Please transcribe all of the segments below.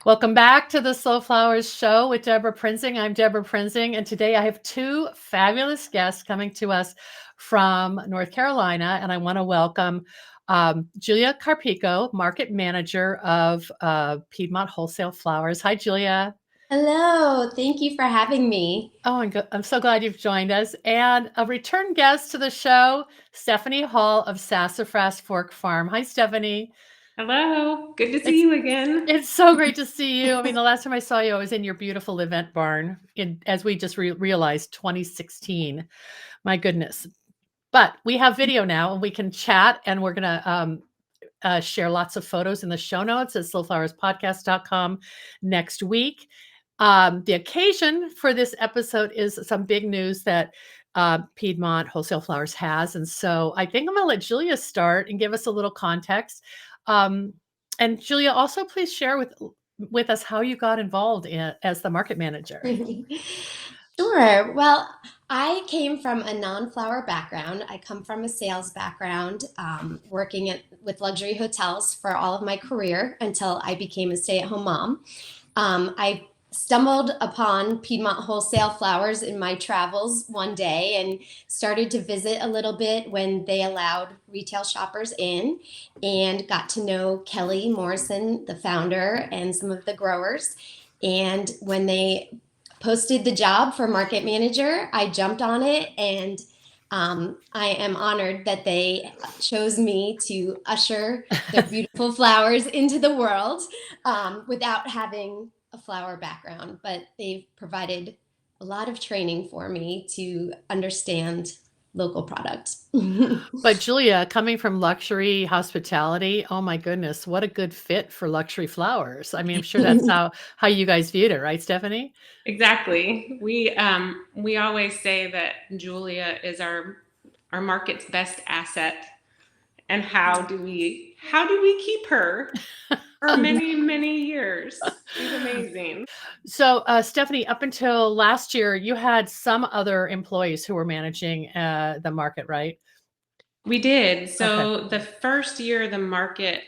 Welcome back to the Slow Flowers Show with Deborah Prinzing. I'm Deborah Prinzing, and today I have two fabulous guests coming to us from North Carolina, and I want to welcome Julia Carpico, Market Manager of Piedmont Wholesale Flowers. Hi, Julia. Hello, thank you for having me. Oh, I'm so glad you've joined us. And a return guest to the show, Stephanie Hall of Sassafras Fork Farm. Hi, Stephanie. Hello, good to see It's you again. It's so great to see you. I mean, the last time I saw you, I was in your beautiful event barn as we just realized, 2016. My goodness. But we have video now and we can chat, and we're going to share lots of photos in the show notes at slowflowerspodcast.com next week. The occasion for this episode is some big news that Piedmont Wholesale Flowers has. And so I think I'm going to let Julia start and give us a little context. And Julia, also please share with us how you got involved as the market manager. Sure. Well, I came from a non-flower background. I come from a sales background, working with luxury hotels for all of my career until I became a stay-at-home mom. I stumbled upon Piedmont Wholesale Flowers in my travels one day and started to visit a little bit when they allowed retail shoppers in, and got to know Kelly Morrison, the founder, and some of the growers. And when they posted the job for market manager, I jumped on it, and I am honored that they chose me to usher their beautiful flowers into the world, without having a flower background. But they've provided a lot of training for me to understand local products. But Julia, coming from luxury hospitality, oh my goodness, what a good fit for luxury flowers. I mean, I'm sure that's how you guys viewed it, right, Stephanie? Exactly. We always say that Julia is our market's best asset, and how do we keep her for many years? She's amazing. So, Stephanie, up until last year, you had some other employees who were managing the market, right? We did. Okay. So the first year the market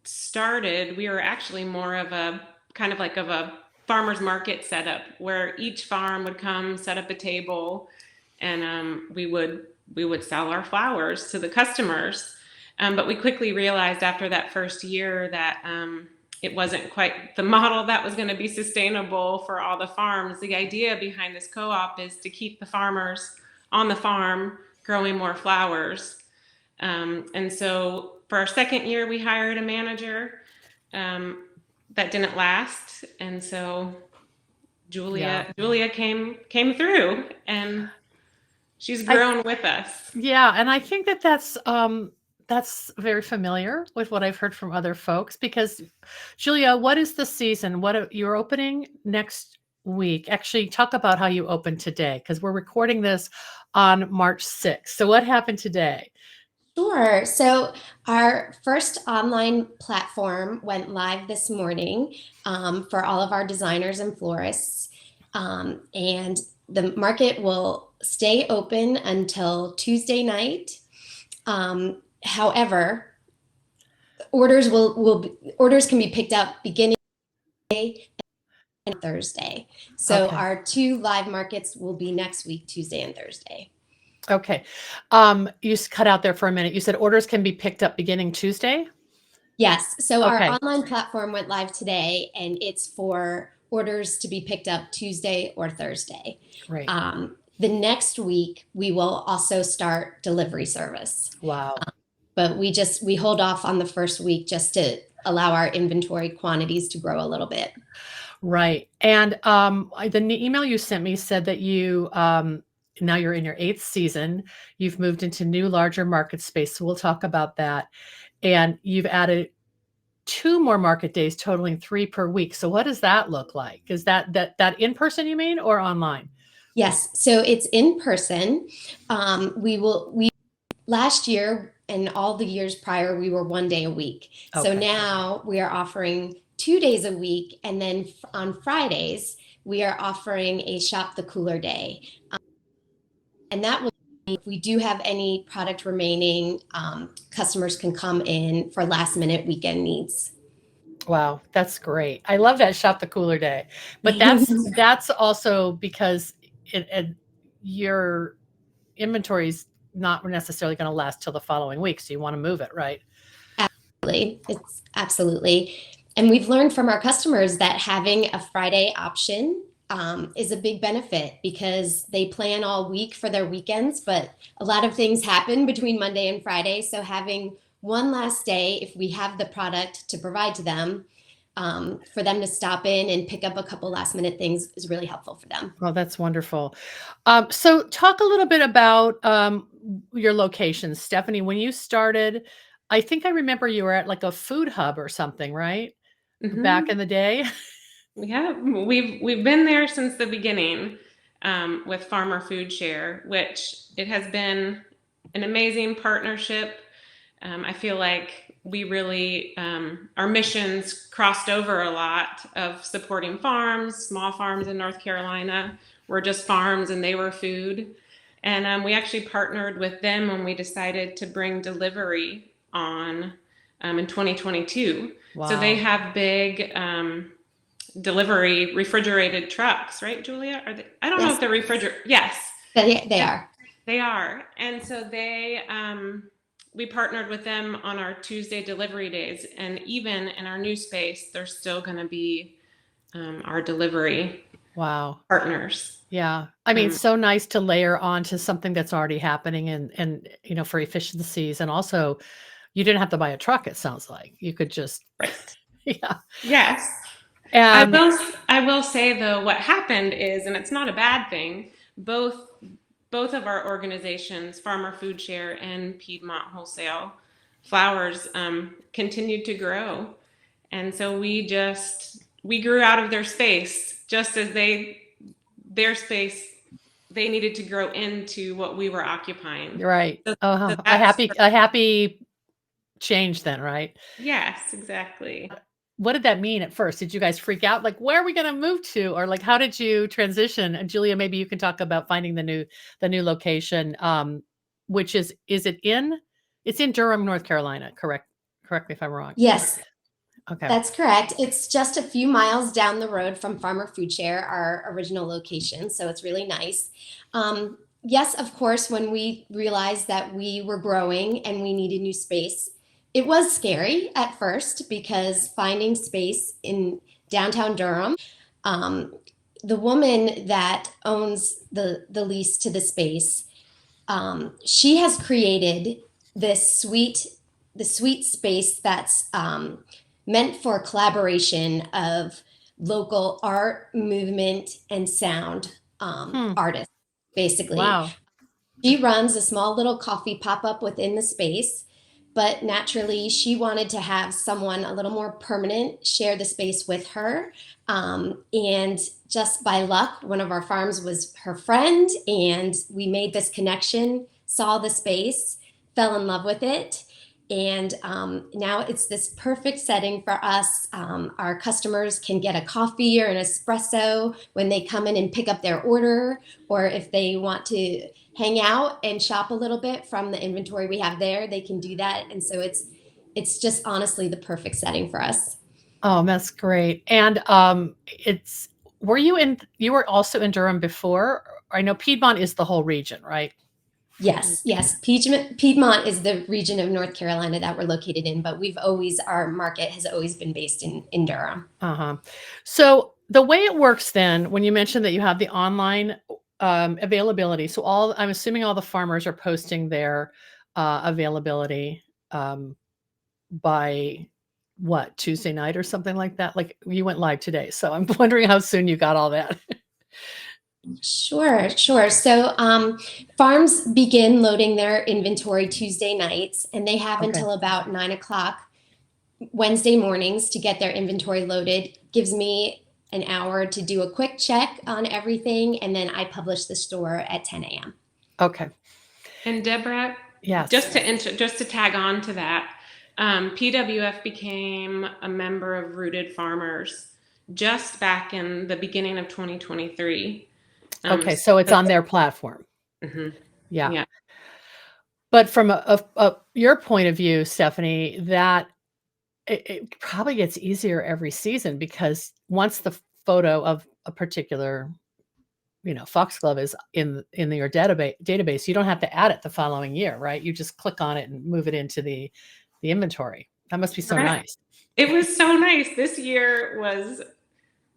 started, we were actually more of a kind of like of a farmer's market setup where each farm would come set up a table, and we would sell our flowers to the customers. But we quickly realized after that first year that it wasn't quite the model that was going to be sustainable for all the farms. The idea behind this co-op is to keep the farmers on the farm growing more flowers. And so for our second year, we hired a manager. That didn't last, and so Julia came through, and she's grown with us. Yeah, and I think that's very familiar with what I've heard from other folks, because Julia, what is the season? You're opening next week. Actually, talk about how you opened today, because we're recording this on March 6th. So what happened today? Sure. So our first online platform went live this morning, for all of our designers and florists. And the market will stay open until Tuesday night. However, orders can be picked up beginning and Thursday. So Okay. our two live markets will be next week, Tuesday and Thursday. Okay. You cut out there for a minute. You said orders can be picked up beginning Tuesday? Yes. So our Okay. online platform went live today, and it's for orders to be picked up Tuesday or Thursday. Great. The next week, we will also start delivery service. Wow. But we hold off on the first week just to allow our inventory quantities to grow a little bit. Right. And the email you sent me said that you now you're in your 8th season. You've moved into new, larger market space. So we'll talk about that. And you've added 2 more market days, totaling 3 per week. So what does that look like? Is that in person, you mean, or online? Yes. So it's in person. We last year and all the years prior, we were 1 day a week. So Okay. now we are offering 2 days a week, and then on Fridays we are offering a shop the cooler day. And that will, if we do have any product remaining, customers can come in for last minute weekend needs. Wow, that's great. I love that shop the cooler day. But that's also because your inventory is not necessarily going to last till the following week, so you want to move it, right? Absolutely. It's absolutely. And we've learned from our customers that having a Friday option is a big benefit because they plan all week for their weekends, but a lot of things happen between Monday and Friday. So having one last day, if we have the product to provide to them, for them to stop in and pick up a couple last minute things is really helpful for them. Oh, that's wonderful. So talk a little bit about your locations, Stephanie. When you started, I think I remember you were at like a food hub or something, right? Back in the day. Yeah, we've been there since the beginning with Farmer Food Share, which it has been an amazing partnership. I feel like we really our missions crossed over a lot of supporting farms, small farms in North Carolina. We're just farms and they were food. And we actually partnered with them when we decided to bring delivery on in 2022. Wow. So they have big delivery refrigerated trucks, right, Julia? Are they? I don't know if they're refrigerated. Yes, They are. They are, and so we partnered with them on our Tuesday delivery days, and even in our new space, they're still going to be our delivery partners. Yeah. I mean, so nice to layer onto something that's already happening and for efficiencies. And also you didn't have to buy a truck, it sounds like. You could just yeah. Yes. And I will say though, what happened is, and it's not a bad thing, both of our organizations, Farmer Food Share and Piedmont Wholesale Flowers, continued to grow. And so we grew out of their space just as their space, they needed to grow into what we were occupying. Right. So a happy change then, right? Yes, exactly. What did that mean at first? Did you guys freak out? Like, where are we going to move to? Or like, how did you transition? And Julia, maybe you can talk about finding the new location, which it's in Durham, North Carolina. Correct me if I'm wrong. Yes. Okay. That's correct. It's just a few miles down the road from Farmer Food Share, our original location. So it's really nice. Yes, of course, when we realized that we were growing and we needed new space, it was scary at first because finding space in downtown Durham, the woman that owns the lease to the space, she has created the sweet space that's meant for collaboration of local art, movement, and sound artists, basically. Wow. She runs a small little coffee pop-up within the space, but naturally she wanted to have someone a little more permanent share the space with her. And just by luck, one of our farms was her friend, and we made this connection, saw the space, fell in love with it. And now it's this perfect setting for us. Our customers can get a coffee or an espresso when they come in and pick up their order, or if they want to hang out and shop a little bit from the inventory we have there, they can do that. And so it's just honestly the perfect setting for us. Oh, that's great. And you were also in Durham before? I know Piedmont is the whole region, right? Yes. Piedmont is the region of North Carolina that we're located in, but our market has always been based in Durham. So the way it works then, when you mentioned that you have the online availability, so I'm assuming all the farmers are posting their availability by what, Tuesday night or something like that? Like you went live today, so I'm wondering how soon you got all that. Sure. So farms begin loading their inventory Tuesday nights, and they have until about 9:00 Wednesday mornings to get their inventory loaded. Gives me an hour to do a quick check on everything, and then I publish the store at 10 a.m. Okay. And Deborah, yes, just to tag on to that, PWF became a member of Rooted Farmers just back in the beginning of 2023. Okay, so it's on their platform. Mm-hmm. But from your point of view, Stephanie, that it probably gets easier every season because once the photo of a particular, foxglove is in your database, you don't have to add it the following year, right? You just click on it and move it into the inventory. That must be so Right. nice. It was so nice. This year was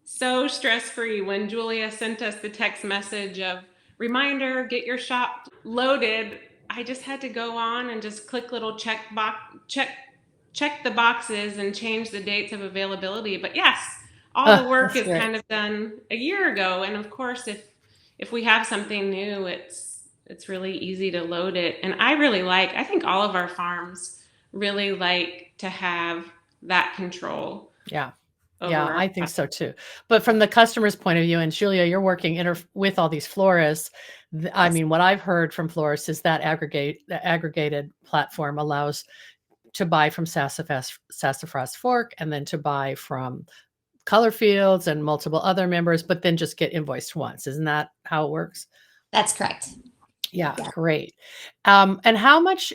so stress-free when Julia sent us the text message of reminder, get your shop loaded. I just had to go on and just click little check the boxes and change the dates of availability. But yes, all the work That's is great. kind of done a year ago. And of course, if we have something new, it's really easy to load it. And I think all of our farms really like to have that control Yeah. over Yeah, our. I think so too. But from the customer's point of view, and Julia, you're working with all these florists. I Yes. mean, what I've heard from florists is that the aggregated platform allows to buy from Sassafras Fork and then to buy from Color Fields and multiple other members, but then just get invoiced once. Isn't that how it works? That's correct. Yeah, Yeah. great. And how much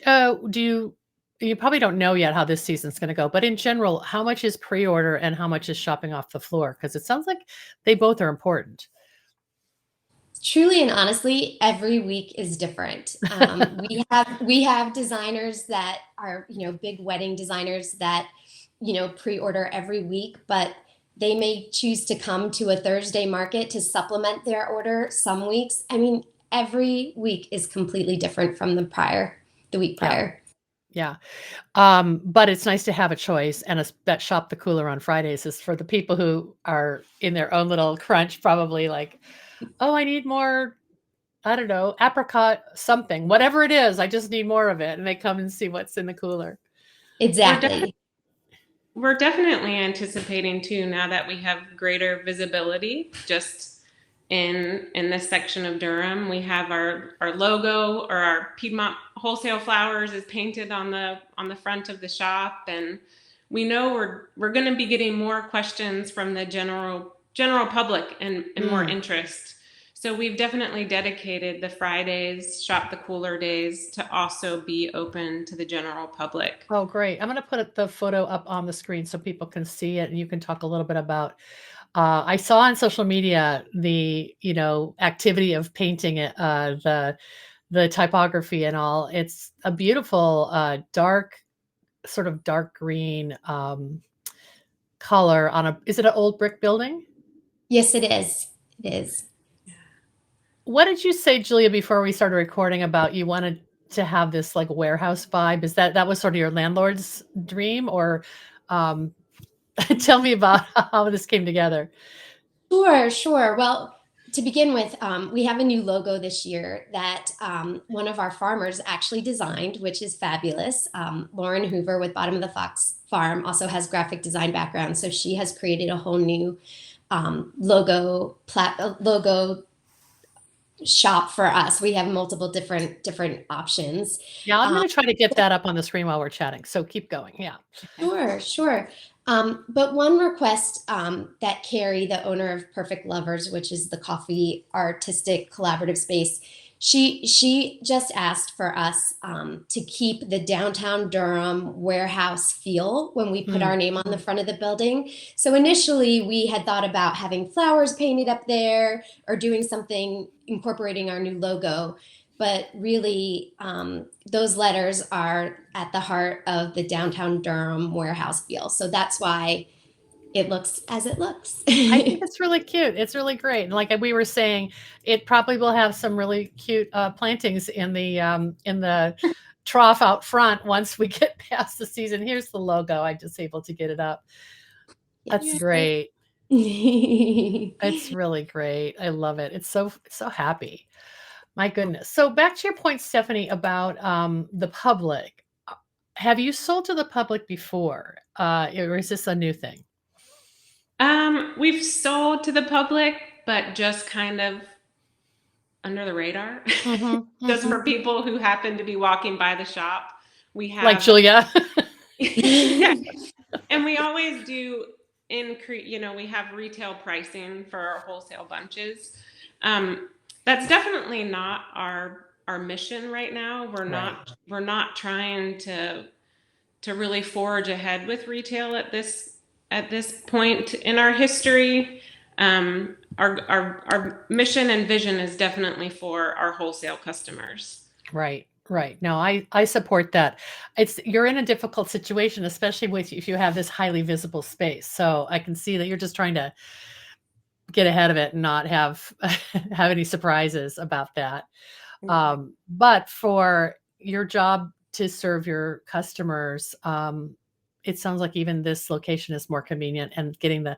you probably don't know yet how this season's going to go, but in general, how much is pre-order and how much is shopping off the floor? Because it sounds like they both are important. Truly and honestly, every week is different. We have designers that are, big wedding designers that, pre-order every week, but they may choose to come to a Thursday market to supplement their order some weeks. I mean, every week is completely different from the week Yeah. prior. Yeah. But it's nice to have a choice, and that shop the cooler on Fridays is for the people who are in their own little crunch, probably like, oh, I need more, I don't know, apricot something, whatever it is. I just need more of it. And they come and see what's in the cooler. We're definitely Exactly. we're definitely anticipating too, now that we have greater visibility just in this section of Durham. We have our logo, or our Piedmont Wholesale Flowers is painted on the front of the shop, and we know we're going to be getting more questions from the general public and more interest. So we've definitely dedicated the Fridays, Shop the Cooler days, to also be open to the general public. Oh, great. I'm going to put the photo up on the screen so people can see it and you can talk a little bit about. I saw on social media the, activity of painting it, the typography and all. It's a beautiful, sort of dark green color is it an old brick building? Yes, it is. It is. What did you say, Julia, before we started recording about you wanted to have this like warehouse vibe? Is that was sort of your landlord's dream, or um, tell me about how this came together? Sure, sure. Well, to begin with, we have a new logo this year that one of our farmers actually designed, which is fabulous. Lauren Hoover with Bottom of the Fox Farm also has graphic design background, so she has created a whole new logo shop for us. We have multiple different options. Yeah, I'm going to try to get that up on the screen while we're chatting. So keep going. Yeah. Sure, sure. But one request that Carrie, the owner of Perfect Lovers, which is the coffee artistic collaborative space, she just asked for us to keep the downtown Durham warehouse feel when we put our name on the front of the building. So initially we had thought about having flowers painted up there or doing something incorporating our new logo. But really, those letters are at the heart of the downtown Durham warehouse feel. So that's why it looks as it looks. I think it's really cute. It's really great. And like we were saying, it probably will have some really cute plantings in the trough out front once we get past the season. Here's the logo. I just able to get it up. That's Yes. great. It's really great. I love it. It's so happy. My goodness. So back to your point, Stephanie, about the public. Have you sold to the public before? Or is this a new thing? We've sold to the public, but just kind of under the radar, just for people who happen to be walking by the shop. We have, like Julia. yeah, and we always do we have retail pricing for our wholesale bunches. That's definitely not our mission right now. We're not trying really forge ahead with retail at this point in our history. Our mission and vision is definitely for our wholesale customers. Right. Right. No, I support that. You're in a difficult situation, especially if you have this highly visible space. So I can see that you're just trying to get ahead of it and not have have any surprises about that. But for your job to serve your customers, it sounds like even this location is more convenient, and getting the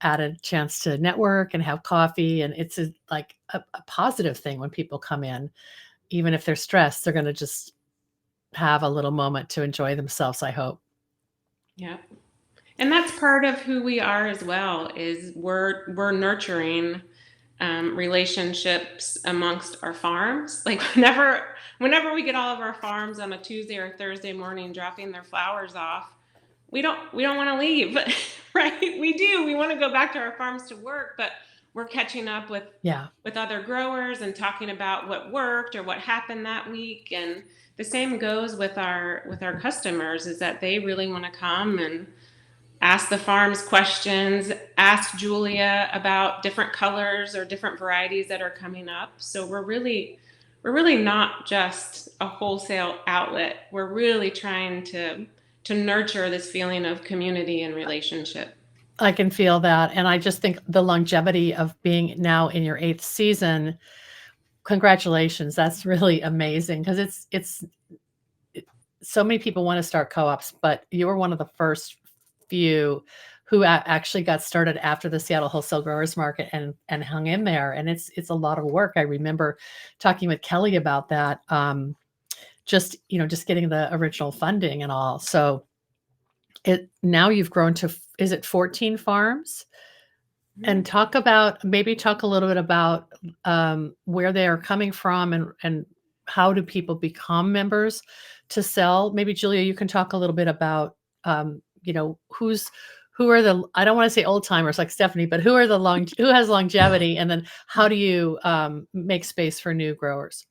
added chance to network and have coffee. And it's like a positive thing when people come in, even if they're stressed, they're going to just have a little moment to enjoy themselves, I hope. Yeah. And that's part of who we are as well, is we're nurturing relationships amongst our farms. Like whenever we get all of our farms on a Tuesday or Thursday morning dropping their flowers off, we don't want to leave, right? We want to go back to our farms to work, but we're catching up with other growers and talking about what worked or what happened that week. And the same goes with our customers, is that they really want to come and ask the farms questions, ask Julia about different colors or different varieties that are coming up. So we're really not just a wholesale outlet. We're really trying to nurture this feeling of community and relationship. I can feel that. And I just think the longevity of being now in your 8th season, congratulations. That's really amazing, because it's so many people want to start co-ops, but you were one of the first few who actually got started after the Seattle Wholesale Growers Market and hung in there. And it's a lot of work. I remember talking with Kelly about that. Just getting the original funding and all. So now you've grown to, is it 14 farms? And talk a little bit about where they are coming from, and how do people become members to sell. Maybe Julia, you can talk a little bit about who are the, I don't want to say old timers like Stephanie, but who has longevity, and then how do you make space for new growers?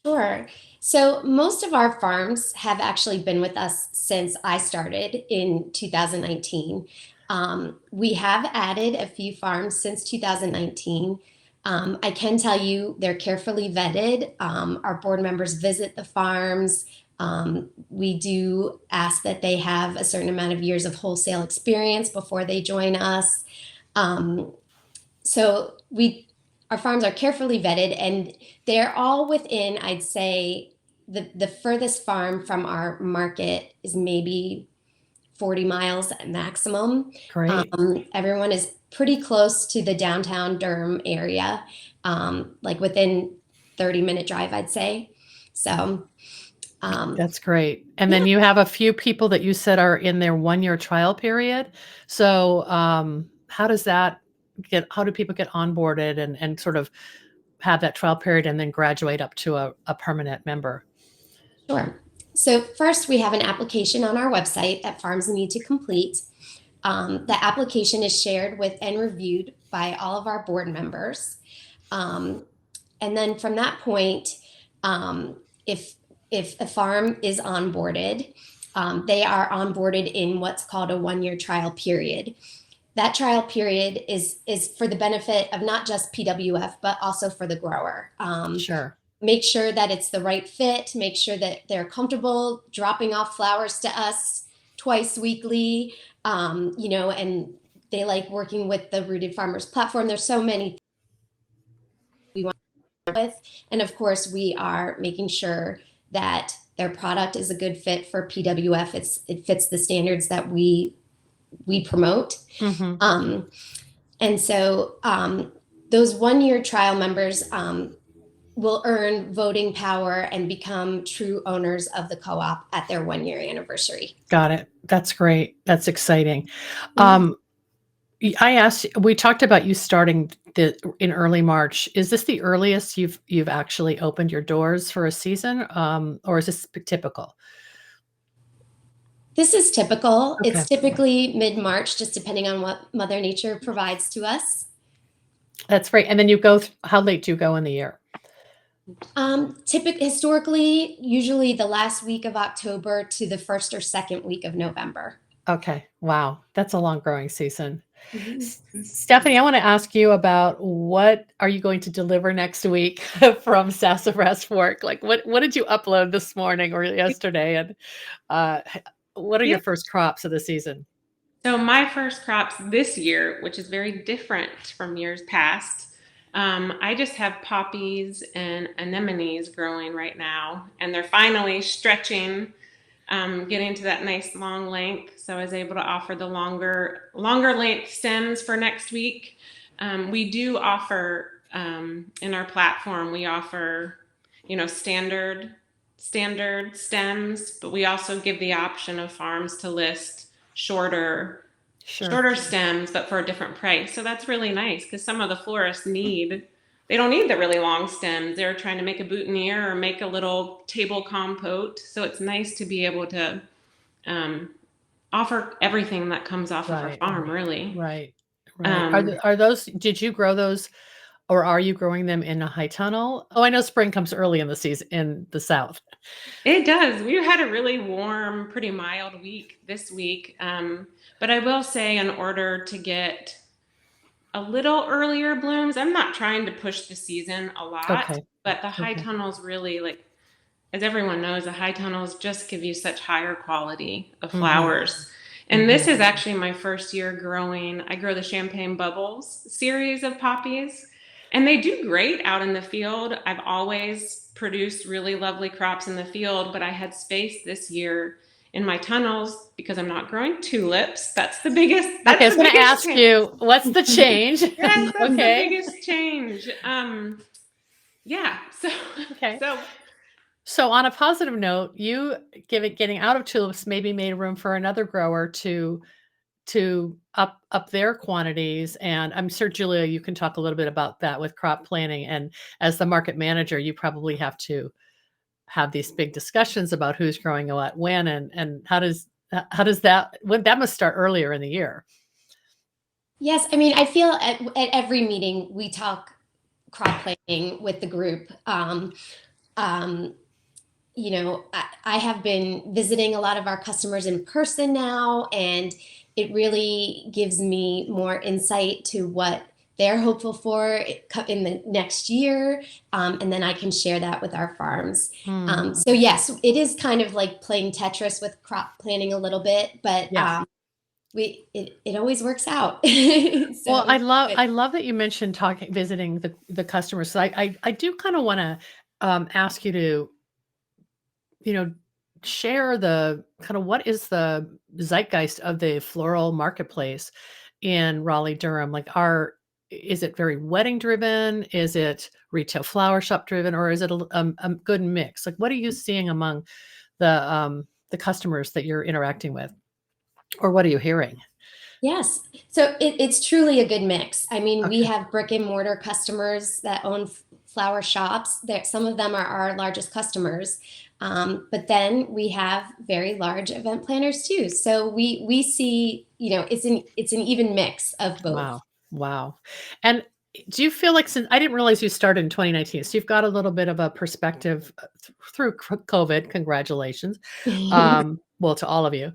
Sure. So most of our farms have actually been with us since I started in 2019. We have added a few farms since 2019. I can tell you they're carefully vetted. Our board members visit the farms. We do ask that they have a certain amount of years of wholesale experience before they join us. So our farms are carefully vetted, and they're all within, I'd say, the furthest farm from our market is maybe 40 miles at maximum. Great. Everyone is pretty close to the downtown Durham area, like within 30-minute drive, I'd say. So that's great. And then you have a few people that you said are in their 1-year trial period. So how do people get onboarded and sort of have that trial period and then graduate up to a permanent member? Sure. So first, we have an application on our website that farms need to complete. The application is shared with and reviewed by all of our board members. And then from that point, if a farm is onboarded, they are onboarded in what's called a 1-year trial period. That trial period is for the benefit of not just PWF, but also for the grower. Sure. Make sure that it's the right fit, make sure that they're comfortable dropping off flowers to us twice weekly, and they like working with the Rooted Farmers platform. There's so many things we want to work with. And of course, we are making sure that their product is a good fit for PWF. It fits the standards that we promote. Mm-hmm. And so those 1-year trial members will earn voting power and become true owners of the co-op at their 1-year anniversary. Got it. That's great. That's exciting. Mm-hmm. We talked about you starting in early March. Is this the earliest you've actually opened your doors for a season, or is this typical? This is typical. Okay. It's typically mid-March, just depending on what Mother Nature provides to us. That's great. And then how late do you go in the year? Historically, usually the last week of October to the first or second week of November. Okay. Wow. That's a long growing season. Mhm. Stephanie, I want to ask you about what are you going to deliver next week from Sassafras Fork? Like what did you upload this morning or yesterday? And uh, what are Yeah. your first crops of the season? So my first crops this year, which is very different from years past, I just have poppies and anemones growing right now, and they're finally stretching, getting to that nice long length. So I was able to offer the longer length stems for next week. We do offer in our platform. We offer, standard stems, but we also give the option of farms to list shorter Sure. shorter stems, but for a different price. So that's really nice because some of the florists they don't need the really long stems. They're trying to make a boutonniere or make a little table compote. So it's nice to be able to um, offer everything that comes off of our Right. farm, really. Right. Right. Um, Are those, did you grow those or are you growing them in a high tunnel? Oh, I know spring comes early in the season in the South. It does. We've had a really warm, pretty mild week this week. But I will say, in order to get a little earlier blooms, I'm not trying to push the season a lot, Okay. but the high Okay. tunnels really, like, as everyone knows, the high tunnels just give you such higher quality of Mm-hmm. flowers. And Mm-hmm. this is actually my first year growing. I grow the Champagne Bubbles series of poppies, and they do great out in the field. I've always produced really lovely crops in the field, but I had space this year in my tunnels because I'm not growing tulips. That's the biggest. Okay, I That's was the going to biggest ask change. you, what's the change? Yes, that's the Okay. biggest change. Yeah. So, Okay. so So on a positive note, you getting out of tulips maybe made room for another grower to up their quantities. And I'm sure Julia, you can talk a little bit about that with crop planning. And as the market manager, you probably have to have these big discussions about who's growing what when and how does that when that must start earlier in the year. Yes, I mean, I feel at every meeting we talk crop planning with the group. Um, I have been visiting a lot of our customers in person now, and it really gives me more insight to what they're hopeful for in the next year. And then I can share that with our farms. So yes, it is kind of like playing Tetris with crop planning a little bit, but Yes. it always works out. Well, So it's good. I love that you mentioned visiting the customers. So I do kind of want to ask you to, you know, share the kind of what is the zeitgeist of the floral marketplace in Raleigh-Durham? Like, is it very wedding driven? Is it retail flower shop driven, or is it a good mix? Like, what are you seeing among the customers that you're interacting with, or what are you hearing? Yes. So it's truly a good mix. I mean, we Okay. have brick and mortar customers that own flower shops. There, some of them are our largest customers. But then we have very large event planners too. So we see, it's an even mix of both. Wow. Wow. And do you feel like, since I didn't realize you started in 2019, so you've got a little bit of a perspective through COVID, congratulations. Well, to all of you.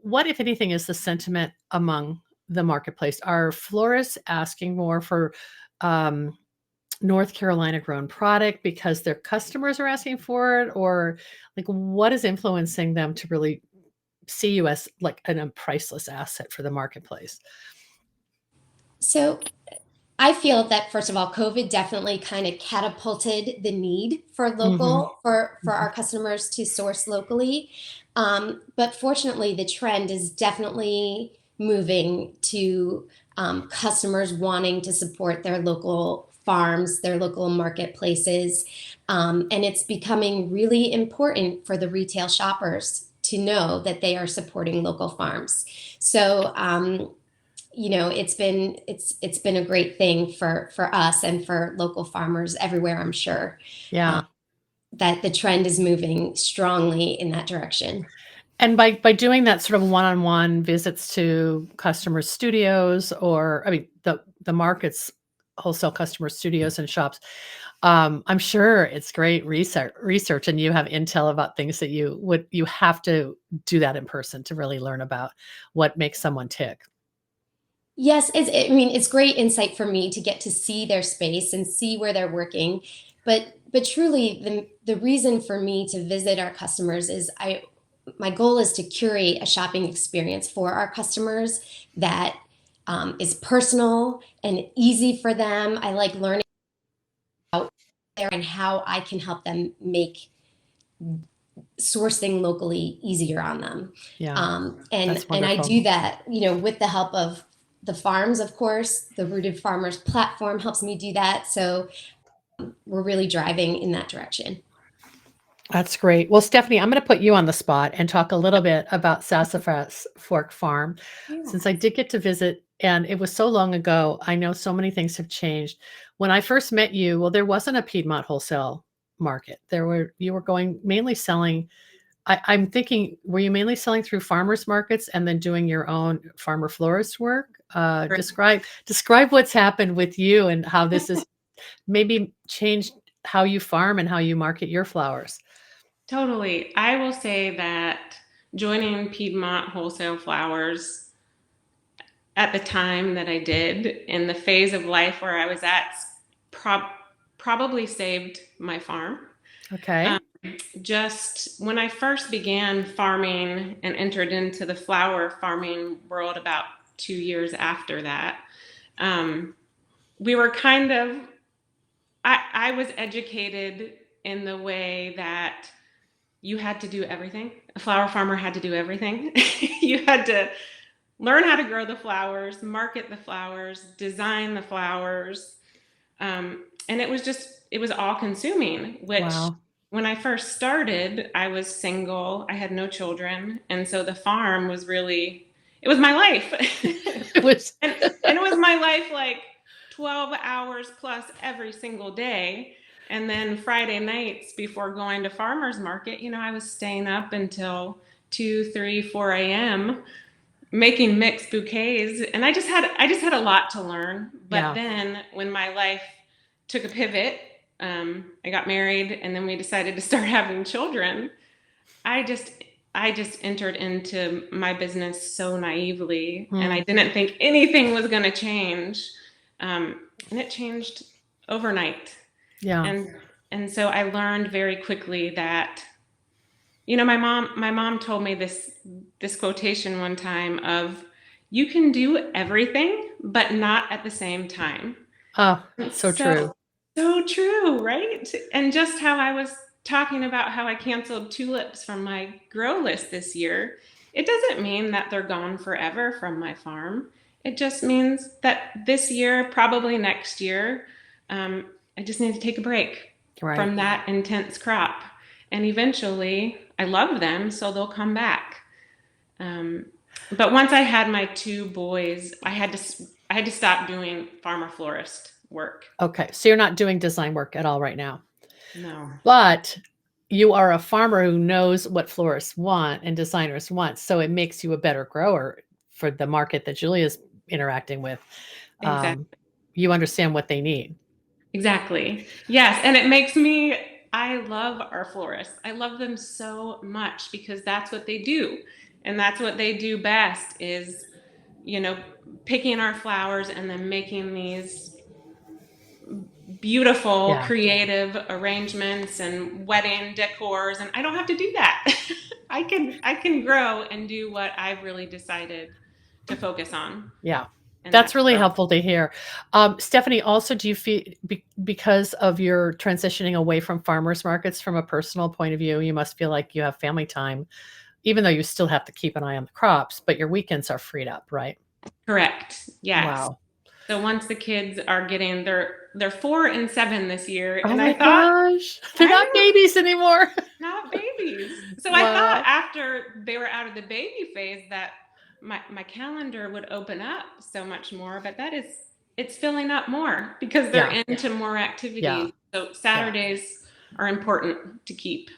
What, if anything, is the sentiment among the marketplace? Are florists asking more for North Carolina grown product because their customers are asking for it? Or like, what is influencing them to really see you as like a priceless asset for the marketplace? So I feel that first of all, COVID definitely kind of catapulted the need for Mhm. for Mhm. our customers to source locally. But fortunately, the trend is definitely moving to customers wanting to support their local farms, their local marketplaces, and it's becoming really important for the retail shoppers to know that they are supporting local farms. So it's been a great thing for us and for local farmers everywhere, I'm sure, Yeah. that the trend is moving strongly in that direction. And by doing that sort of one-on-one visits to customer studios, or I mean the markets wholesale customer studios and shops. I'm sure it's great research, and you have intel about things that you have to do that in person to really learn about what makes someone tick. Yes, I mean, it's great insight for me to get to see their space and see where they're working. But truly, the reason for me to visit our customers is my goal is to curate a shopping experience for our customers that is personal and easy for them. I like learning out there and how I can help them make sourcing locally easier on them. Yeah, And that's I wonderful. do that, with the help of the farms, of course. The Rooted Farmers platform helps me do that. So we're really driving in that direction. That's great. Well, Stephanie, I'm going to put you on the spot and talk a little bit about Sassafras Fork Farm, since I did get to visit, and it was so long ago. I know so many things have changed. When I first met you, well, there wasn't a Piedmont wholesale market. You were going mainly selling. I'm thinking, were you mainly selling through farmers markets and then doing your own farmer-florist work? Describe what's happened with you and how this has maybe changed how you farm and how you market your flowers. Totally. I will say that joining Piedmont Wholesale Flowers at the time that I did, in the phase of life where I was at, probably saved my farm. Okay. Just when I first began farming and entered into the flower farming world about 2 years after that, we were kind of, I was educated in the way that you had to do everything. A flower farmer had to do everything. You had to learn how to grow the flowers, market the flowers, design the flowers. And it was all consuming, which Wow. when I first started, I was single, I had no children. And so the farm was it was my life. It was and it was my life, like 12 hours plus every single day. And then Friday nights before going to farmer's market, I was staying up until 2, 3, 4 a.m. making mixed bouquets. And I just had a lot to learn. But then when my life took a pivot, I got married, and then we decided to start having children. I just entered into my business so naively, and I didn't think anything was going to change. And it changed overnight. Yeah. And so I learned very quickly that, my mom told me this quotation one time of, you can do everything, but not at the same time. Oh, so true. So true, right? And just how I was talking about how I canceled tulips from my grow list this year, it doesn't mean that they're gone forever from my farm. It just means that this year, probably next year, I just need to take a break from that intense crop. And eventually, I love them, so they'll come back. But once I had my 2 boys, I had to stop doing farmer-florist work. Okay. So you're not doing design work at all right now. No. But you are a farmer who knows what florists want and designers want. So it makes you a better grower for the market that Julia's interacting with. Exactly. You understand what they need. Exactly. Yes. And I love our florists. I love them so much because that's what they do. And that's what they do best is, picking our flowers and then making these beautiful, creative arrangements and wedding decors. And I don't have to do that. I can grow and do what I've really decided to focus on. Yeah. That's really helpful to hear. Stephanie, also, do you feel because of your transitioning away from farmers markets from a personal point of view, you must feel like you have family time, even though you still have to keep an eye on the crops, but your weekends are freed up, right? Correct. Yes. Wow. So once the kids are getting, they're 4 and 7 this year. Oh and my gosh. They're not babies anymore. Not babies. So I thought after they were out of the baby phase that my calendar would open up so much more, but it's filling up more because they're into more activities. Yeah. So Saturdays are important to keep.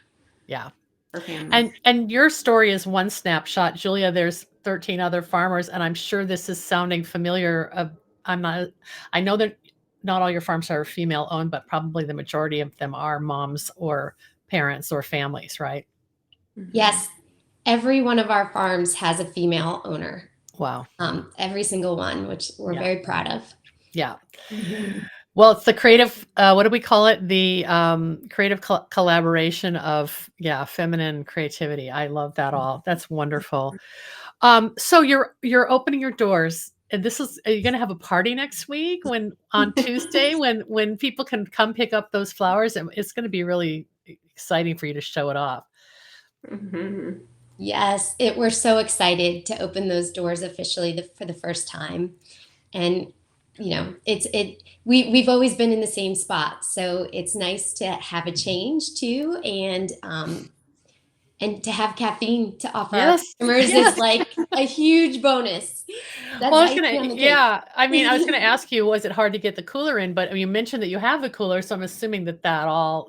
Yeah. For families. And your story is one snapshot. Julia, there's 13 other farmers, and I'm sure this is sounding familiar. I know that not all your farms are female owned, but probably the majority of them are moms or parents or families, right? Yes, every one of our farms has a female owner. Wow. Every single one, which we're very proud of. Yeah. Well, it's the creative, what do we call it? The creative collaboration of, feminine creativity. I love that all. That's wonderful. So you're opening your doors, and are you going to have a party next week on Tuesday when people can come pick up those flowers? And it's going to be really exciting for you to show it off. Mm-hmm. Yes, we're so excited to open those doors officially for the first time. And we've always been in the same spot, so it's nice to have a change too, and to have caffeine to offer our customers is like a huge bonus. That's well, I mean, I was gonna ask you, was it hard to get the cooler in? But you mentioned that you have the cooler, so I'm assuming that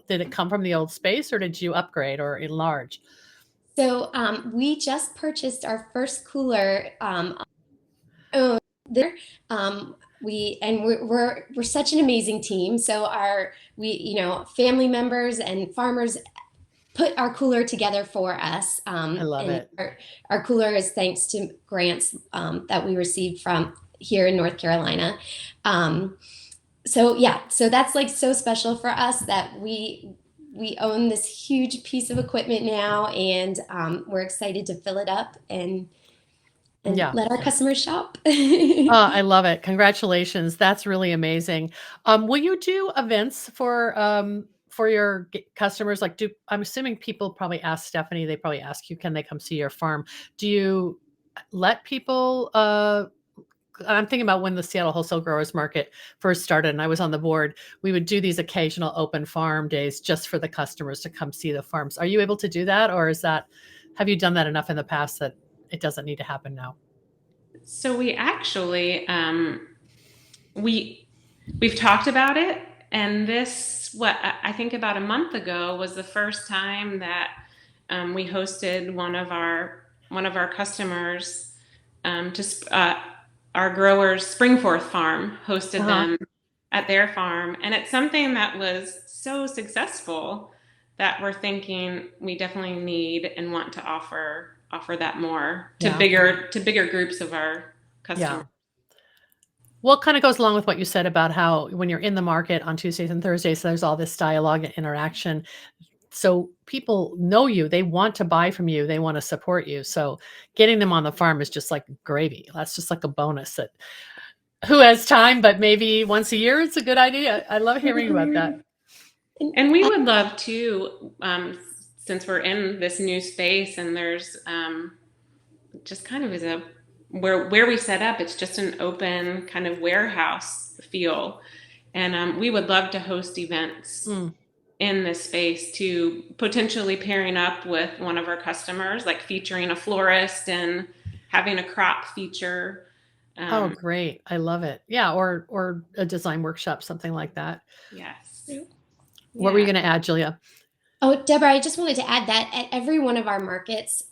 did it come from the old space, or did you upgrade or enlarge? So we just purchased our first cooler. We're such an amazing team. So family members and farmers put our cooler together for us. I love it. Our cooler is thanks to grants that we received from here in North Carolina. So that's like so special for us that we own this huge piece of equipment now, and we're excited to fill it up and let our customers shop. I love it. Congratulations. That's really amazing. Will you do events for your customers? I'm assuming people probably ask Stephanie, they probably ask you, can they come see your farm? Do you let people, I'm thinking about when the Seattle Wholesale Growers Market first started and I was on the board, we would do these occasional open farm days just for the customers to come see the farms. Are you able to do that? Or have you done that enough in the past that it doesn't need to happen now? So we actually, we've talked about it, and what I think about a month ago was the first time that we hosted one of our customers our growers Springforth farm hosted them at their farm, and it's something that was so successful that we're thinking we definitely need and want to offer that more to bigger groups of our customers. Well, it kind of goes along with what you said about how when you're in the market on Tuesdays and Thursdays, there's all this dialogue and interaction. So people know you, they want to buy from you, they want to support you. So getting them on the farm is just like gravy. That's just like a bonus that who has time, but maybe once a year, it's a good idea. I love hearing about that. And we would love to, since we're in this new space and there's just kind of where we set up, it's just an open kind of warehouse feel. And we would love to host events in this space, to potentially pairing up with one of our customers, like featuring a florist and having a crop feature. Oh, great. I love it. Yeah. Or a design workshop, something like that. Yes. What were you going to add, Julia? Oh, Deborah, I just wanted to add that at every one of our markets,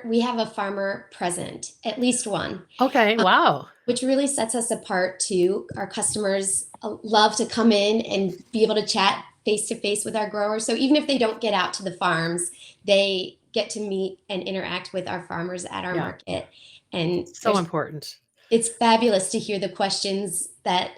we have a farmer present, at least one. Okay. Wow. Which really sets us apart too. Our customers love to come in and be able to chat face to face with our growers. So even if they don't get out to the farms, they get to meet and interact with our farmers at our market. And so important. It's fabulous to hear the questions that,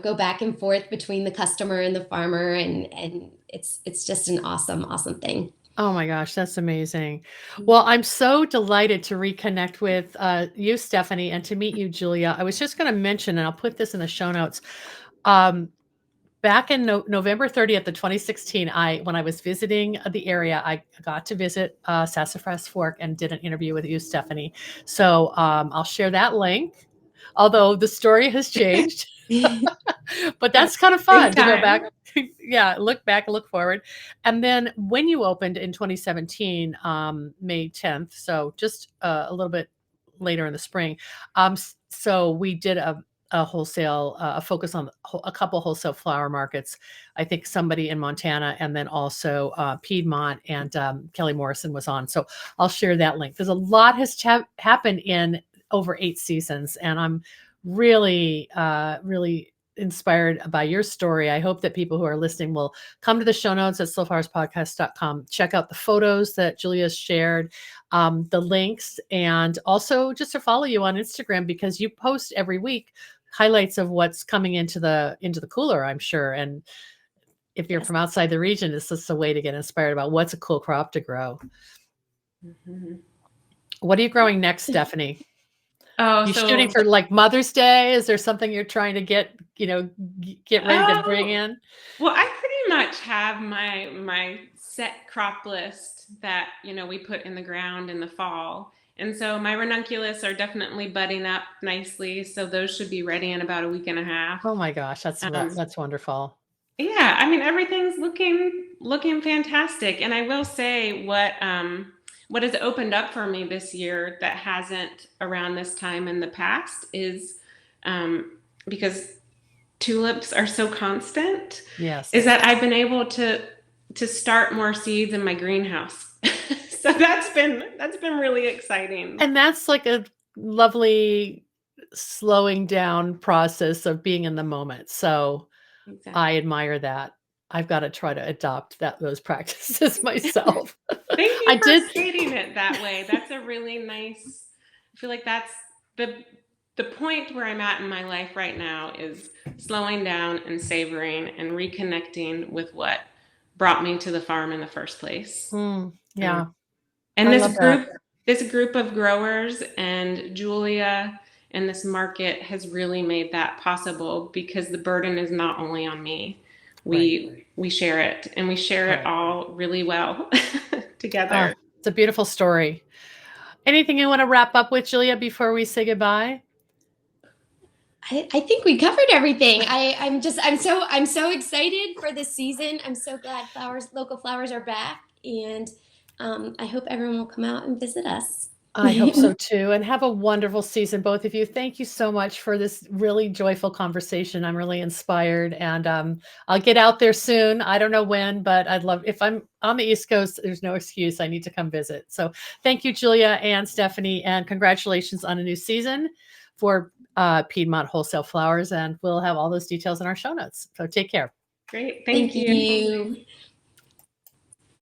go back and forth between the customer and the farmer. And it's just an awesome, awesome thing. Oh my gosh, that's amazing. Well, I'm so delighted to reconnect with you, Stephanie, and to meet you, Julia. I was just going to mention, and I'll put this in the show notes. Back in November 30th of 2016, when I was visiting the area, I got to visit Sassafras Fork and did an interview with you, Stephanie. So I'll share that link, although the story has changed. But that's kind of fun to go back. Look forward. And then when you opened in 2017, May 10th, so just a little bit later in the spring, so we did a wholesale, a focus on a couple wholesale flower markets. I think somebody in Montana, and then also Piedmont, and Kelly Morrison was on. So I'll share that link. There's a lot has happened in over 8 seasons, and I'm really, really inspired by your story. I hope that people who are listening will come to the show notes at slowflowerspodcast.com, check out the photos that Julia shared, the links, and also just to follow you on Instagram, because you post every week highlights of what's coming into the cooler, I'm sure. And if you're from outside the region, it's just a way to get inspired about what's a cool crop to grow. Mm-hmm. What are you growing next, Stephanie? Oh, you shooting for like Mother's Day? Is there something you're trying to get ready to bring in? Well, I pretty much have my set crop list that, we put in the ground in the fall. And so my ranunculus are definitely budding up nicely. So those should be ready in about a week and a half. Oh my gosh, that's wonderful. Yeah, I mean, everything's looking fantastic. And I will say what has opened up for me this year that hasn't around this time in the past is because tulips are so constant. Yes. Is that I've been able to start more seeds in my greenhouse. So that's been really exciting. And that's like a lovely slowing down process of being in the moment. So exactly. I admire that. I've got to try to adopt those practices myself. Thank you for stating it that way. That's a really nice, I feel like that's the point where I'm at in my life right now is slowing down and savoring and reconnecting with what brought me to the farm in the first place. Yeah. And this group of growers and Julia and this market has really made that possible because the burden is not only on me. We share it, and we share it all really well together. Oh, it's a beautiful story. Anything you want to wrap up with, Julia, before we say goodbye? I think we covered everything. I'm so excited for this season. I'm so glad local flowers are back, and I hope everyone will come out and visit us. I hope so too. And have a wonderful season, both of you. Thank you so much for this really joyful conversation. I'm really inspired, and I'll get out there soon. I don't know when, but I'd love, if I'm on the East Coast, there's no excuse. I need to come visit. So thank you, Julia and Stephanie, and congratulations on a new season for Piedmont Wholesale Flowers. And we'll have all those details in our show notes. So take care. Great. Thank you.